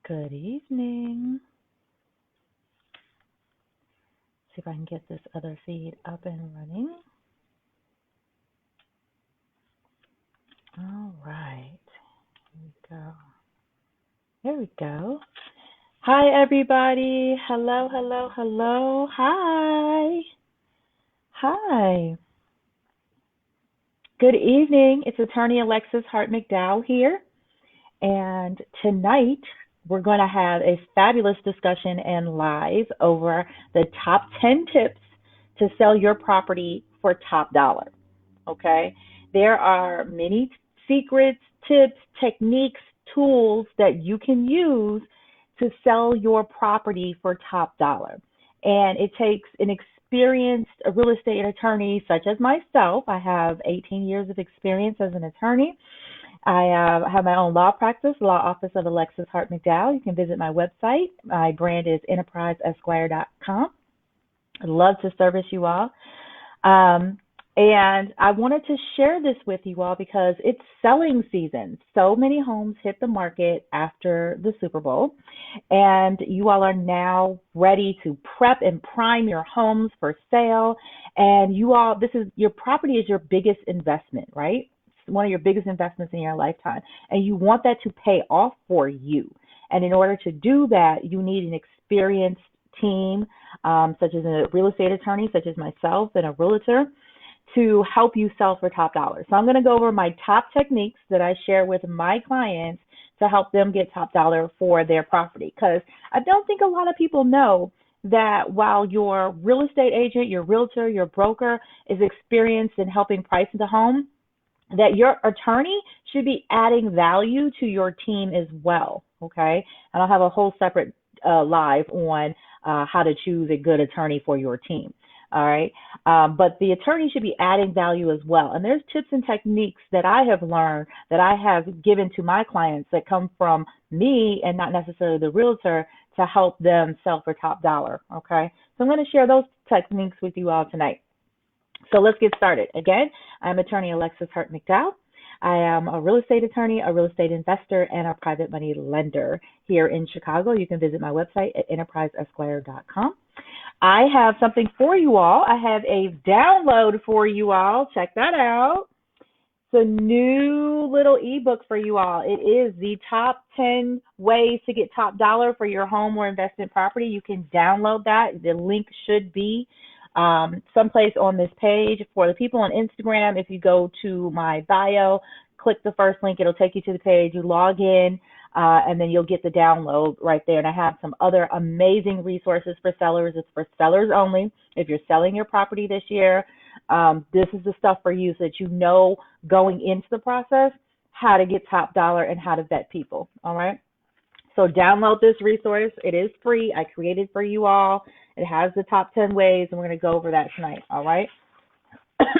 Good evening. See if I can get this other feed up and running. All right. Here we go. There we go. Hi, everybody. Hello, hello, hello. Hi. Hi. Good evening. It's attorney Alexis Hart McDowell here. And tonight we're going to have a fabulous discussion and live over the top 10 tips to sell your property for top dollar. Okay? There are many secrets, tips, techniques, tools that you can use to sell your property for top dollar. And it takes an experienced real estate attorney such as myself. I have 18 years of experience as an attorney. I have my own law practice, Law Office of Alexis Hart McDowell. You can visit my website. My brand is enterpriseesquire.com. I'd love to service you all. And I wanted to share this with you all because it's selling season. So many homes hit the market after the Super Bowl, and you all are now ready to prep and prime your homes for sale. And your property is your biggest investment, right? It's one of your biggest investments in your lifetime, and you want that to pay off for you. And in order to do that, you need an experienced team, such as a real estate attorney, such as myself, and a realtor, to help you sell for top dollar. So I'm going to go over my top techniques that I share with my clients to help them get top dollar for their property. Because I don't think a lot of people know that while your real estate agent, your realtor, your broker is experienced in helping price the home, that your attorney should be adding value to your team as well. Okay. And I'll have a whole separate live on how to choose a good attorney for your team. All right. But the attorney should be adding value as well. And there's tips and techniques that I have learned that I have given to my clients that come from me and not necessarily the realtor to help them sell for top dollar. Okay. So I'm going to share those techniques with you all tonight. So let's get started. Again, I'm attorney Alexis Hart McDowell. I am a real estate attorney, a real estate investor, and a private money lender here in Chicago. You can visit my website at enterpriseesquire.com. I have something for you all. I have a download for you all. Check that out. It's a new little ebook for you all. It is the top 10 ways to get top dollar for your home or investment property. You can download that. The link should be someplace on this page. For the people on Instagram, if you go to my bio, click the first link, it'll take you to the page. You log in, and then you'll get the download right there. And I have some other amazing resources for sellers. It's for sellers only. If you're selling your property this year, this is the stuff for you so that you know going into the process how to get top dollar and how to vet people. All right. So download this resource. It is free. I created for you all. It has the top 10 ways, and we're going to go over that tonight. All right.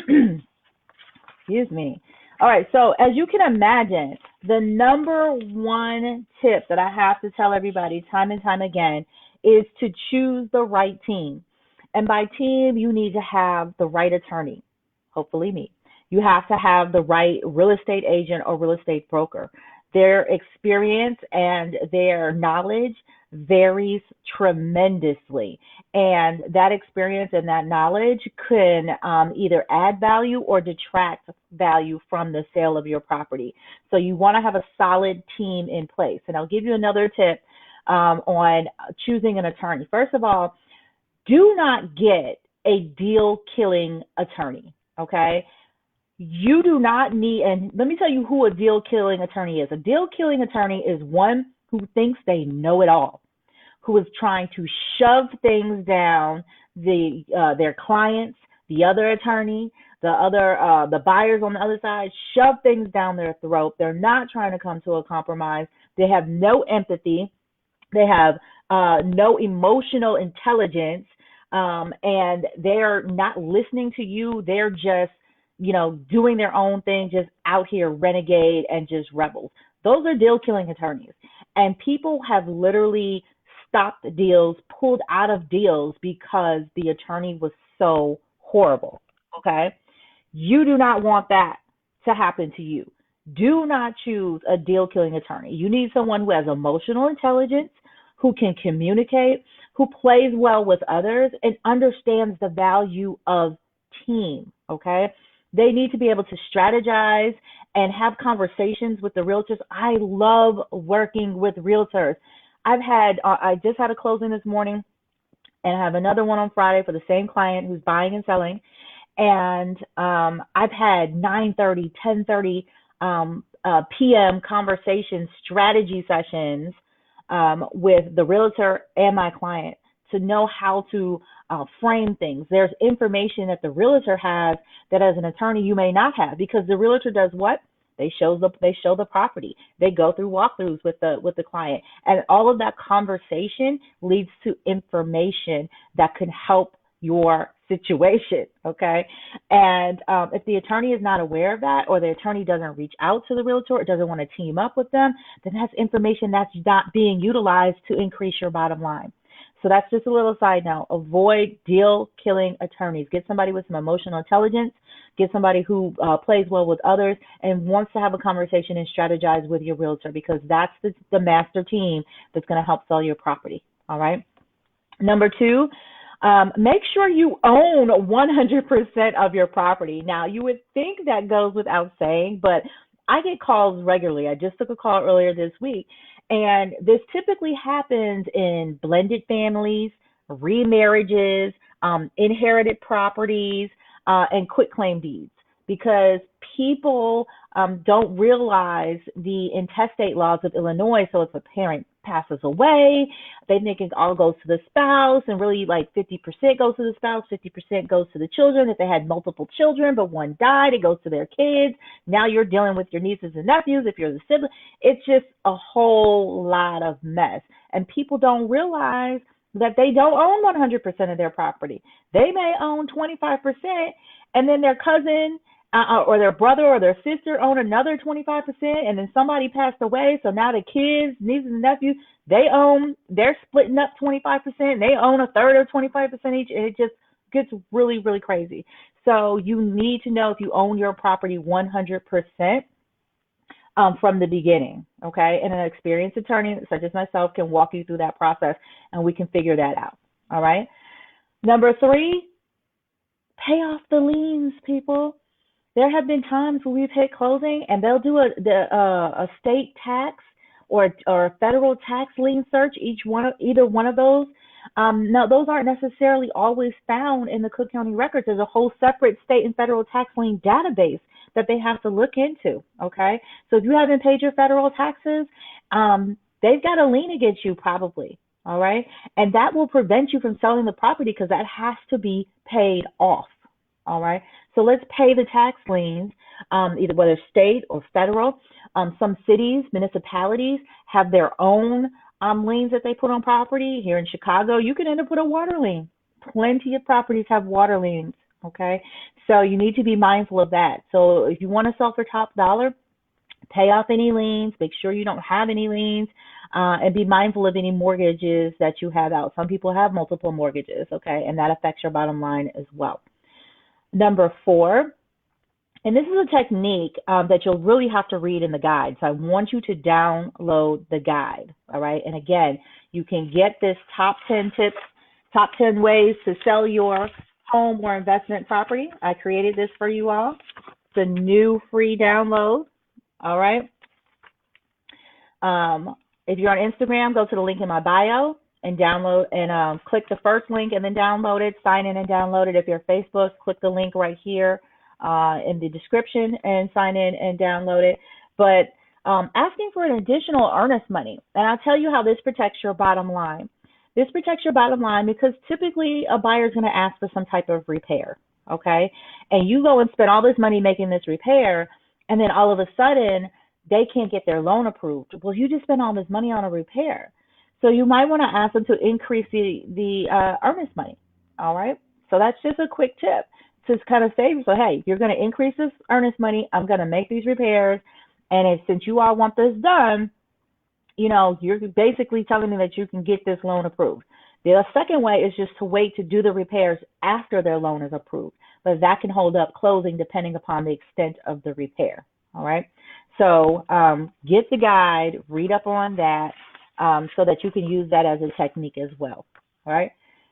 Excuse me. All right. So as you can imagine, the number one tip that I have to tell everybody time and time again is to choose the right team. And by team, you need to have the right attorney, hopefully me. You have to have the right real estate agent or real estate broker. Their experience and their knowledge varies tremendously. And that experience and that knowledge can either add value or detract value from the sale of your property. So you want to have a solid team in place. And I'll give you another tip on choosing an attorney. First of all, do not get a deal-killing attorney, okay? You do not need, and let me tell you who a deal-killing attorney is. A deal-killing attorney is one who thinks they know it all, who is trying to shove things down their clients, the other attorney, the buyers on the other side, shove things down their throat. They're not trying to come to a compromise. They have no empathy. They have no emotional intelligence, and they're not listening to you. They're just doing their own thing, just out here renegade and just rebels. Those are deal-killing attorneys. And people have literally stopped deals, pulled out of deals because the attorney was so horrible, okay? You do not want that to happen to you. Do not choose a deal killing attorney. You need someone who has emotional intelligence, who can communicate, who plays well with others, and understands the value of team. Okay. They need to be able to strategize and have conversations with the realtors. I love working with realtors. I just had a closing this morning and I have another one on Friday for the same client who's buying and selling. And I've had 9:30, 10:30 p.m. conversation strategy sessions with the realtor and my client to know how to frame things. There's information that the realtor has that as an attorney you may not have, because the realtor does what? They show the property. They go through walkthroughs with the client, and all of that conversation leads to information that can help your situation. Okay, and if the attorney is not aware of that, or the attorney doesn't reach out to the realtor or doesn't want to team up with them, then that's information that's not being utilized to increase your bottom line. So that's just a little side note. Avoid deal killing attorneys. Get somebody with some emotional intelligence. Get somebody who plays well with others and wants to have a conversation and strategize with your realtor, because that's the master team that's going to help sell your property. All right. Number two, make sure you own 100% of your property. Now, you would think that goes without saying, but I get calls regularly. I just took a call earlier this week, and this typically happens in blended families, remarriages, inherited properties, and quitclaim deeds, because people don't realize the intestate laws of Illinois. So if a parent passes away, they think it all goes to the spouse, and really like 50% goes to the spouse, 50% goes to the children. If they had multiple children but one died, it goes to their kids. Now you're dealing with your nieces and nephews if you're the sibling. It's just a whole lot of mess, and people don't realize that they don't own 100% of their property. They may own 25%, and then their cousin or their brother or their sister own another 25%, and then somebody passed away, so now the kids, nieces and nephews, they're splitting up 25%, and they own a third of 25% each, and it just gets really, really crazy. So you need to know if you own your property 100%. From the beginning, okay? And an experienced attorney such as myself can walk you through that process, and we can figure that out, all right? Number three, pay off the liens, people. There have been times when we've hit closing and they'll do a state tax or a federal tax lien search, either one of those. Now, those aren't necessarily always found in the Cook County records. There's a whole separate state and federal tax lien database that they have to look into, okay? So if you haven't paid your federal taxes, they've got a lien against you probably, all right? And that will prevent you from selling the property because that has to be paid off, all right? So let's pay the tax liens, either whether state or federal. Some cities, municipalities have their own liens that they put on property. Here in Chicago, you can end up with a water lien. Plenty of properties have water liens, okay? So you need to be mindful of that. So if you want to sell for top dollar, pay off any liens, make sure you don't have any liens, and be mindful of any mortgages that you have out. Some people have multiple mortgages, okay, and that affects your bottom line as well. Number four, and this is a technique that you'll really have to read in the guide. So I want you to download the guide, all right? And again, you can get this top 10 tips, top 10 ways to sell your home or investment property. I created this for you all. It's a new free download, all right? If you're on Instagram, go to the link in my bio and download and click the first link and then download it, sign in and download it. If you're Facebook, click the link right here in the description and sign in and download it. But asking for an additional earnest money, and I'll tell you how this protects your bottom line. This protects your bottom line because typically a buyer is going to ask for some type of repair, okay? And you go and spend all this money making this repair, and then all of a sudden they can't get their loan approved. Well, you just spent all this money on a repair. So you might want to ask them to increase the earnest money, all right? So that's just a quick tip to kind of save. So, hey, you're going to increase this earnest money. I'm going to make these repairs. And since you all want this done, you know, you're basically telling me that you can get this loan approved. The second way is just to wait to do the repairs after their loan is approved. But that can hold up closing depending upon the extent of the repair, all right? So get the guide, read up on that, so that you can use that as a technique as well. All right.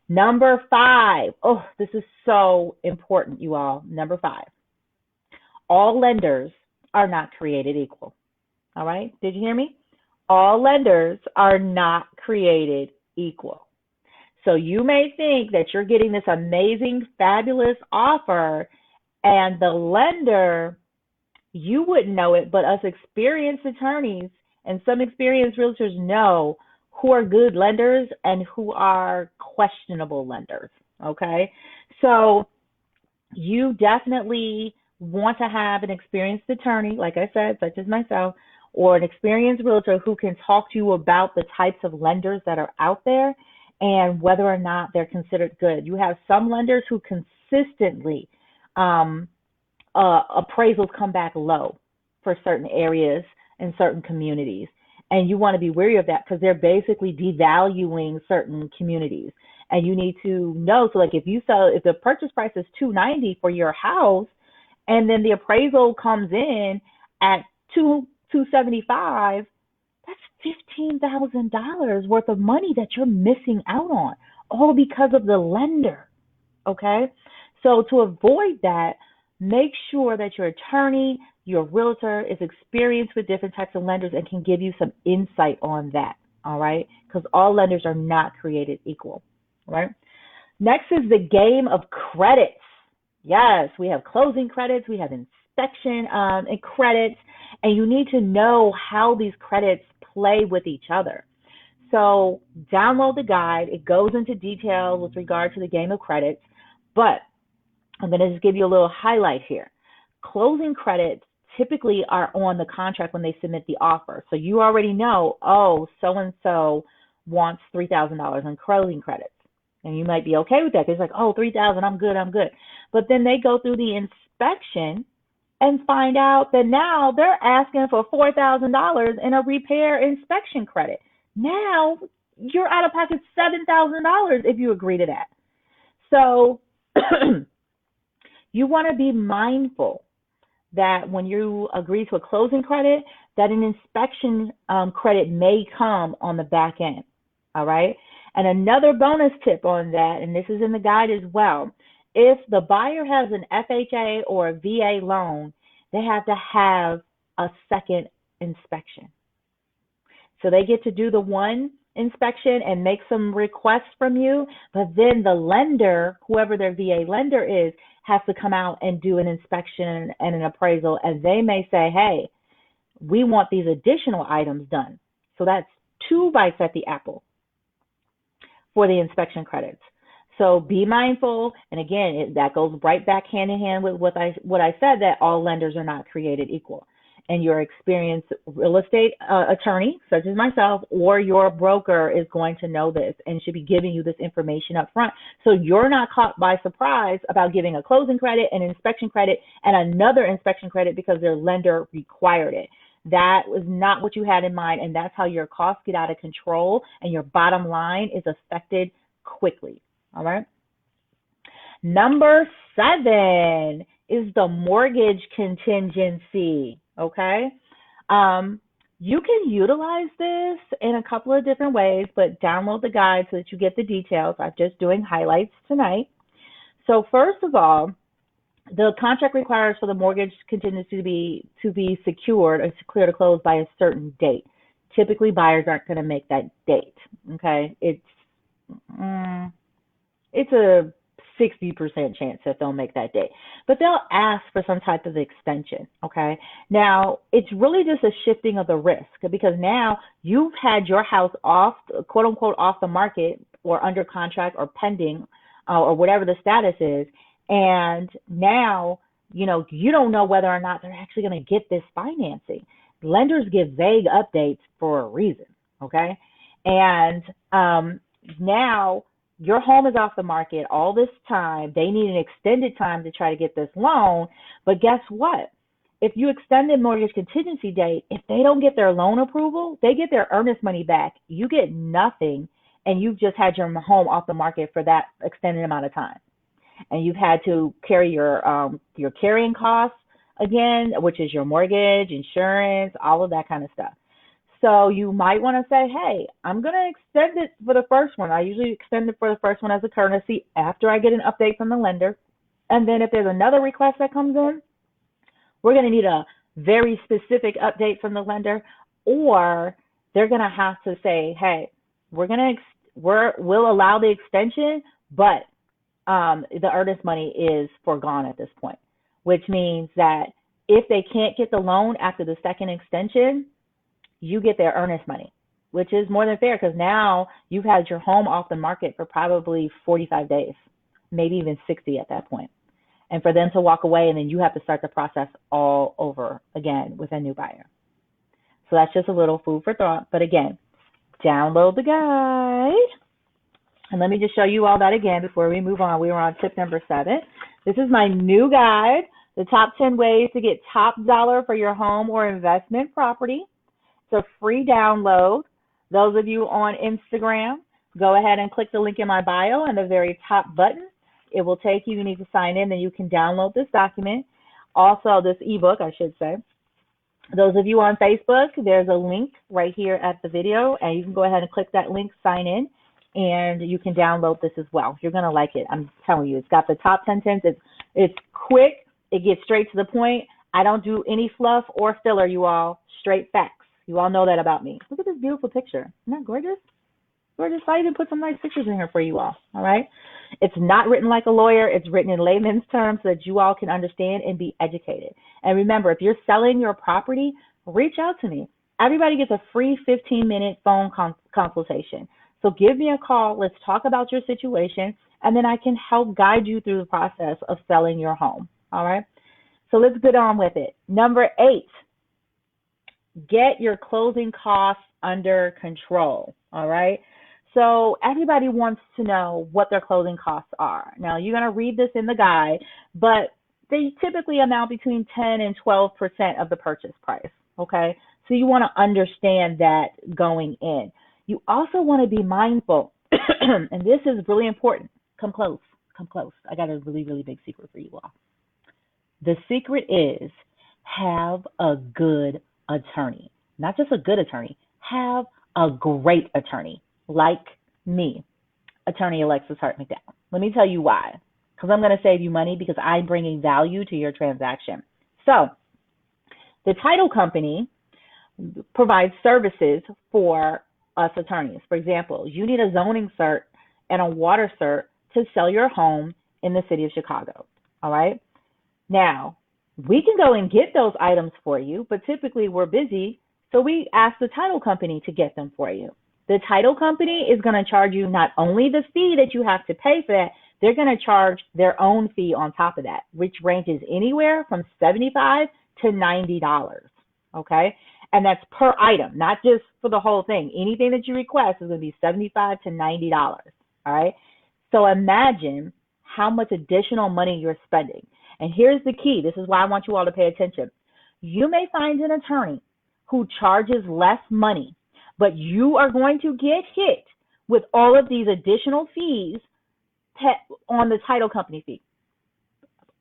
Number 5. Oh, this is so important, you all. Number 5. All lenders are not created equal. All right. Did you hear me? All lenders are not created equal. So you may think that you're getting this amazing, fabulous offer, and the lender, you wouldn't know it, but us experienced attorneys and some experienced realtors know who are good lenders and who are questionable lenders. Okay. So you definitely want to have an experienced attorney, like I said, such as myself, or an experienced realtor who can talk to you about the types of lenders that are out there and whether or not they're considered good. You have some lenders who consistently um, appraisals come back low for certain areas and certain communities. And you want to be wary of that because they're basically devaluing certain communities. And you need to know, so like if the purchase price is $290 for your house, and then the appraisal comes in at 275, that's $15,000 worth of money that you're missing out on, all because of the lender. Okay? So to avoid that, make sure that your attorney, your realtor is experienced with different types of lenders and can give you some insight on that. All right? Because all lenders are not created equal. All right? Next is the game of credits. Yes, we have closing credits, we have inspection and credits, and you need to know how these credits play with each other. So download the guide. It goes into detail with regard to the game of credits, but I'm going to just give you a little highlight here. Closing credits typically are on the contract when they submit the offer. So you already know, oh, so-and-so wants $3,000 in closing credits. And you might be okay with that. It's like, oh, 3,000, I'm good, I'm good. But then they go through the inspection and find out that now they're asking for $4,000 in a repair inspection credit. Now you're out of pocket $7,000 if you agree to that. So you want to be mindful that when you agree to a closing credit, that an inspection credit may come on the back end. All right. And another bonus tip on that, and this is in the guide as well, if the buyer has an FHA or a VA loan, they have to have a second inspection. So they get to do the one inspection and make some requests from you, but then the lender, whoever their VA lender is, has to come out and do an inspection and an appraisal, and they may say, hey, we want these additional items done. So that's 2 bites at the apple for the inspection credits. So be mindful, and again, that goes right back hand in hand with what I said, that all lenders are not created equal. And your experienced real estate attorney, such as myself, or your broker is going to know this and should be giving you this information up front. So you're not caught by surprise about giving a closing credit, an inspection credit, and another inspection credit because their lender required it. That was not what you had in mind, and that's how your costs get out of control and your bottom line is affected quickly. All right. Number 7 is the mortgage contingency. Okay. You can utilize this in a couple of different ways, but download the guide so that you get the details. I'm just doing highlights tonight. So first of all, the contract requires for the mortgage contingency to be secured or clear to close by a certain date. Typically, buyers aren't going to make that date. Okay. It's a 60% chance that they'll make that date, but they'll ask for some type of extension. Okay. Now it's really just a shifting of the risk because now you've had your house off, quote unquote, off the market or under contract or pending or whatever the status is. And now, you don't know whether or not they're actually going to get this financing. Lenders give vague updates for a reason. Okay. And now your home is off the market all this time. They need an extended time to try to get this loan. But guess what? If you extend the mortgage contingency date, if they don't get their loan approval, they get their earnest money back. You get nothing, and you've just had your home off the market for that extended amount of time. And you've had to carry your carrying costs again, which is your mortgage, insurance, all of that kind of stuff. So you might want to say, hey, I'm going to extend it for the first one. I usually extend it for the first one as a courtesy after I get an update from the lender. And then if there's another request that comes in, we're going to need a very specific update from the lender, or they're going to have to say, hey, we'll allow the extension, but the earnest money is foregone at this point, which means that if they can't get the loan after the second extension, you get their earnest money, which is more than fair because now you've had your home off the market for probably 45 days, maybe even 60 at that point. And for them to walk away, and then you have to start the process all over again with a new buyer. So that's just a little food for thought. But again, download the guide. And let me just show you all that again before we move on. We were on tip number 7. This is my new guide, the top 10 ways to get top dollar for your home or investment property. It's a free download. Those of you on Instagram, go ahead and click the link in my bio on the very top button. It will take you. You need to sign in, then you can download this document. Also, this ebook, I should say. Those of you on Facebook, there's a link right here at the video, and you can go ahead and click that link, sign in, and you can download this as well. You're going to like it. I'm telling you, it's got the top 10 tips. It's quick. It gets straight to the point. I don't do any fluff or filler, you all. Straight facts. You all know that about me. Look at this beautiful picture. Isn't that gorgeous? Gorgeous. I even put some nice pictures in here for you all. All right. It's not written like a lawyer. It's written in layman's terms so that you all can understand and be educated. And remember, if you're selling your property, reach out to me. Everybody gets a free 15-minute phone consultation. So give me a call. Let's talk about your situation, and then I can help guide you through the process of selling your home. All right. So let's get on with it. Number 8, get your closing costs under control. All right. So everybody wants to know what their closing costs are. Now, you're going to read this in the guide, but they typically amount between 10 and 12% of the purchase price, okay? So you want to understand that going in. You also want to be mindful, and this is really important. Come close, come close. I got a really, really big secret for you all. The secret is have a good attorney. Not just a good attorney, have a great attorney. Like me, attorney Alexis Hart McDowell. Let me tell you why. Because I'm going to save you money because I'm bringing value to your transaction. So the title company provides services for us attorneys. For example, you need a zoning cert and a water cert to sell your home in the city of Chicago. All right. Now, we can go and get those items for you, but typically we're busy. So we ask the title company to get them for you. The title company is going to charge you not only the fee that you have to pay for that, they're going to charge their own fee on top of that, which ranges anywhere from $75 to $90. Okay. And that's per item, not just for the whole thing. Anything that you request is going to be $75 to $90. All right. So imagine how much additional money you're spending. And here's the key. This is why I want you all to pay attention. You may find an attorney who charges less money, but you are going to get hit with all of these additional fees on the title company fee,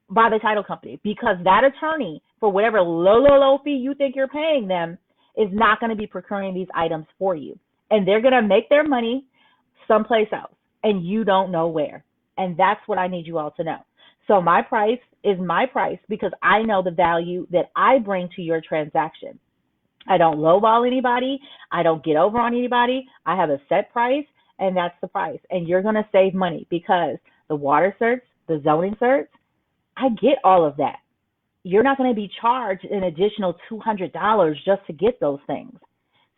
by the title company, because that attorney, for whatever low fee you think you're paying them, is not going to be procuring these items for you. And they're going to make their money someplace else, and you don't know where. And that's what I need you all to know. So my price is my price because I know the value that I bring to your transaction. I don't lowball anybody. I don't get over on anybody. I have a set price, and that's the price. And you're going to save money because the water certs, the zoning certs, I get all of that. You're not going to be charged an additional $200 just to get those things.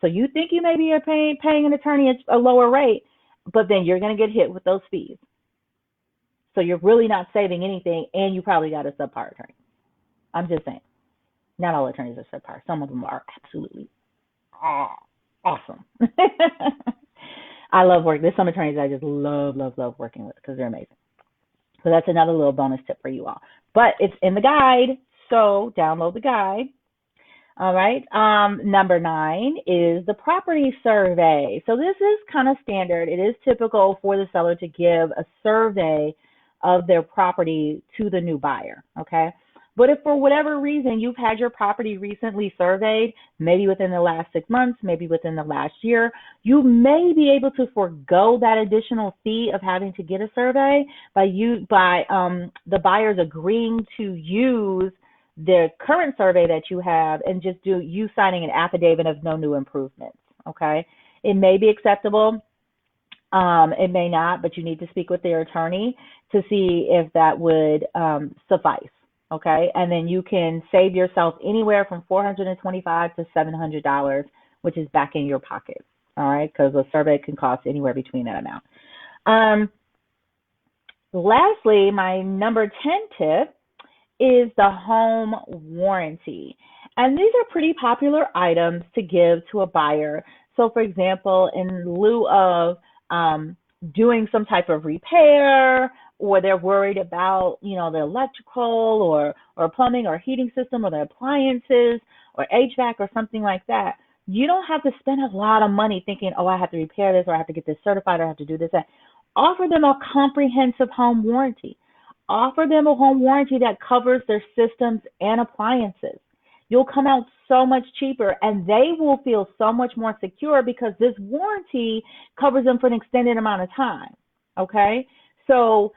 So you think you may be paying an attorney at a lower rate, but then you're going to get hit with those fees. So you're really not saving anything, and you probably got a subpar attorney. I'm just saying. Not all attorneys are subpar. Some of them are absolutely awesome. I love working. There's some attorneys I just love working with because they're amazing. So that's another little bonus tip for you all. But it's in the guide, so download the guide. All right. Number 9 is the property survey. So this is kind of standard. It is typical for the seller to give a survey of their property to the new buyer. Okay. But if for whatever reason you've had your property recently surveyed, maybe within the last 6 months, maybe within the last year, you may be able to forego that additional fee of having to get a survey by the buyers agreeing to use the current survey that you have and just do you signing an affidavit of no new improvements. Okay, it may be acceptable. It may not, but you need to speak with their attorney to see if that would suffice. Okay, and then you can save yourself anywhere from $425 to $700, which is back in your pocket. All right, because a survey can cost anywhere between that amount. Lastly, my number 10 tip is the home warranty. And these are pretty popular items to give to a buyer. So for example, in lieu of doing some type of repair, or they're worried about, the electrical or plumbing or heating system or the appliances or HVAC or something like that, you don't have to spend a lot of money thinking, oh, I have to repair this or I have to get this certified or I have to do this. That. Offer them a comprehensive home warranty. Offer them a home warranty that covers their systems and appliances. You'll come out so much cheaper and they will feel so much more secure because this warranty covers them for an extended amount of time. Okay? So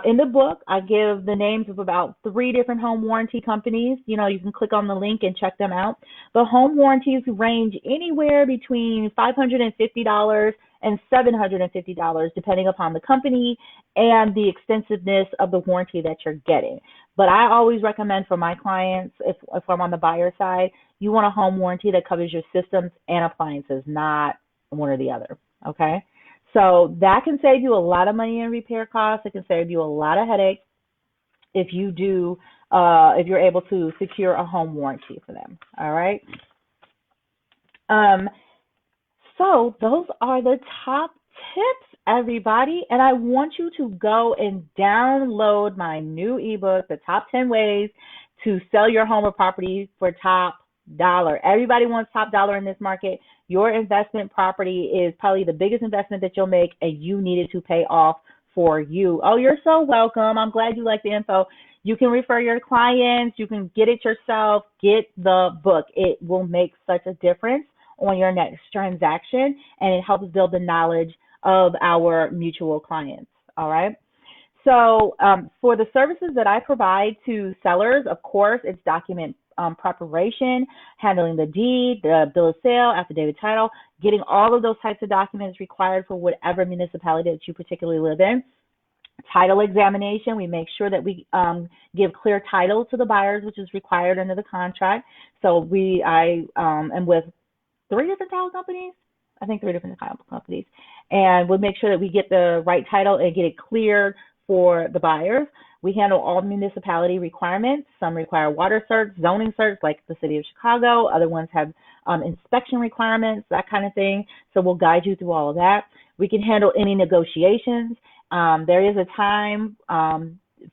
in the book, I give the names of about 3 different home warranty companies. You can click on the link and check them out. The home warranties range anywhere between $550 and $750, depending upon the company and the extensiveness of the warranty that you're getting. But I always recommend for my clients, if I'm on the buyer side, you want a home warranty that covers your systems and appliances, not one or the other. Okay? So that can save you a lot of money in repair costs. It can save you a lot of headaches if you're able to secure a home warranty for them. All right. So those are the top tips, everybody. And I want you to go and download my new ebook, The Top 10 Ways to Sell Your Home or Property for Top Dollar. Everybody wants top dollar in this market. Your investment property is probably the biggest investment that you'll make, and you need it to pay off for you. Oh, you're so welcome. I'm glad you like the info. You can refer your clients. You can get it yourself. Get the book. It will make such a difference on your next transaction, and it helps build the knowledge of our mutual clients. All right. So for the services that I provide to sellers, of course, it's document preparation, handling the deed, the bill of sale, affidavit title, getting all of those types of documents required for whatever municipality that you particularly live in. Title examination, we make sure that we give clear title to the buyers, which is required under the contract. So I am with 3 different title companies, I think 3 different title companies, and we'll make sure that we get the right title and get it cleared for the buyers. We handle all municipality requirements. Some require water certs, zoning certs, like the city of Chicago. Other ones have inspection requirements, that kind of thing. So we'll guide you through all of that. We can handle any negotiations. There is a time,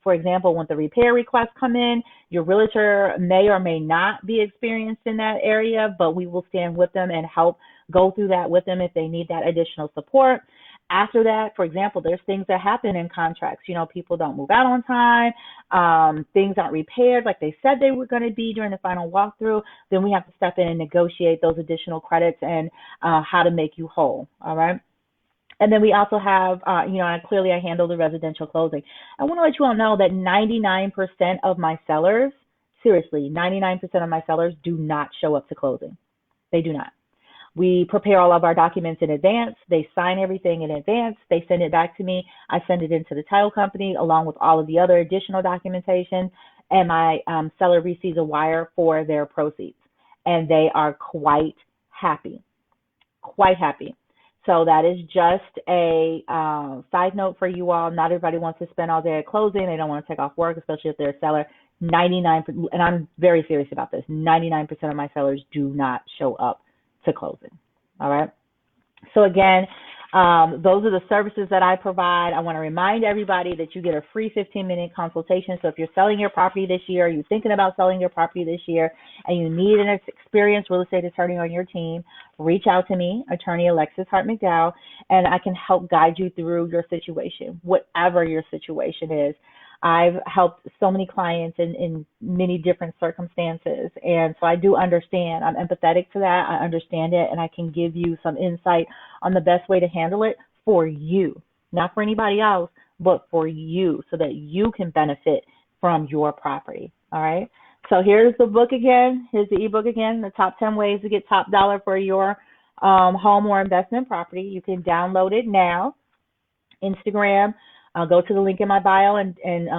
for example, when the repair requests come in, your realtor may or may not be experienced in that area, but we will stand with them and help go through that with them if they need that additional support. After that, for example, there's things that happen in contracts. People don't move out on time. Things aren't repaired like they said they were going to be during the final walkthrough. Then we have to step in and negotiate those additional credits and how to make you whole. All right. And then we also have, I handle the residential closing. I want to let you all know that 99% of my sellers, seriously, 99% of my sellers do not show up to closing. They do not. We prepare all of our documents in advance. They sign everything in advance. They send it back to me. I send it into the title company along with all of the other additional documentation, and my seller receives a wire for their proceeds. And they are quite happy. So that is just a side note for you all. Not everybody wants to spend all day at closing. They don't want to take off work, especially if they're a seller. 99%, and I'm very serious about this, 99% of my sellers do not show up to closing. All right. So again, those are the services that I provide. I want to remind everybody that you get a free 15-minute consultation. So if you're selling your property this year, you're thinking about selling your property this year, and you need an experienced real estate attorney on your team, reach out to me, attorney Alexis Hart McDowell, and I can help guide you through your situation, whatever your situation is. I've helped so many clients in many different circumstances. And so I do understand. I'm empathetic to that. I understand it. And I can give you some insight on the best way to handle it for you, not for anybody else, but for you so that you can benefit from your property. All right. So here's the book again. Here's the ebook again, the top 10 ways to get top dollar for your home or investment property. You can download it now. Instagram, go to the link in my bio and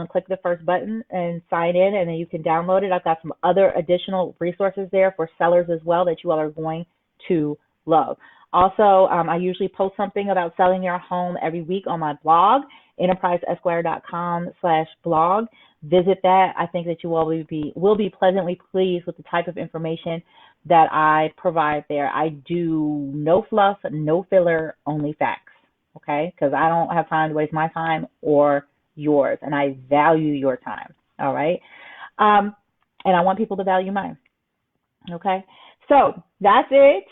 click the first button and sign in, and then you can download it. I've got some other additional resources there for sellers as well that you all are going to love. Also, I usually post something about selling your home every week on my blog, enterpriseesquire.com/blog. Visit that. I think that you all will be pleasantly pleased with the type of information that I provide there. I do no fluff, no filler, only facts. Okay, because I don't have time to waste my time or yours, and I value your time. All right, and I want people to value mine. Okay, so that's it.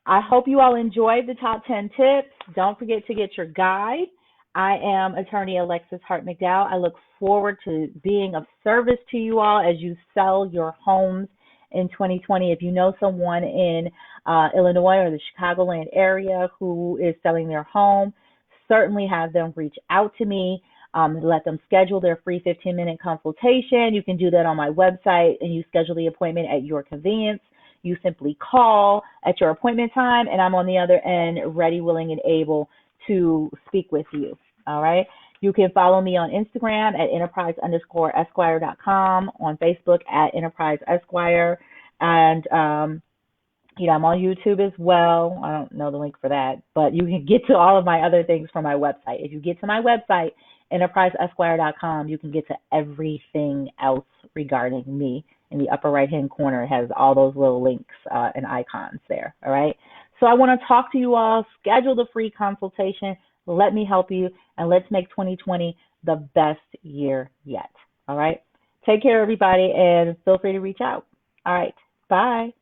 I hope you all enjoyed the top 10 tips. Don't forget to get your guide. I am attorney Alexis Hart McDowell. I look forward to being of service to you all as you sell your homes in 2020. If you know someone in Illinois or the Chicagoland area who is selling their home, certainly have them reach out to me. Let them schedule their free 15-minute consultation. You can do that on my website, and you schedule the appointment at your convenience. You simply call at your appointment time, and I'm on the other end, ready, willing, and able to speak with you. All right. You can follow me on Instagram at enterprise_esquire.com, on Facebook at Enterprise Esquire, and I'm on YouTube as well. I don't know the link for that, but you can get to all of my other things from my website. If you get to my website, enterpriseesquire.com, you can get to everything else regarding me. In the upper right-hand corner, it has all those little links and icons there. All right. So I want to talk to you all. Schedule the free consultation. Let me help you, and let's make 2020 the best year yet. All right. Take care, everybody, and feel free to reach out. All right. Bye.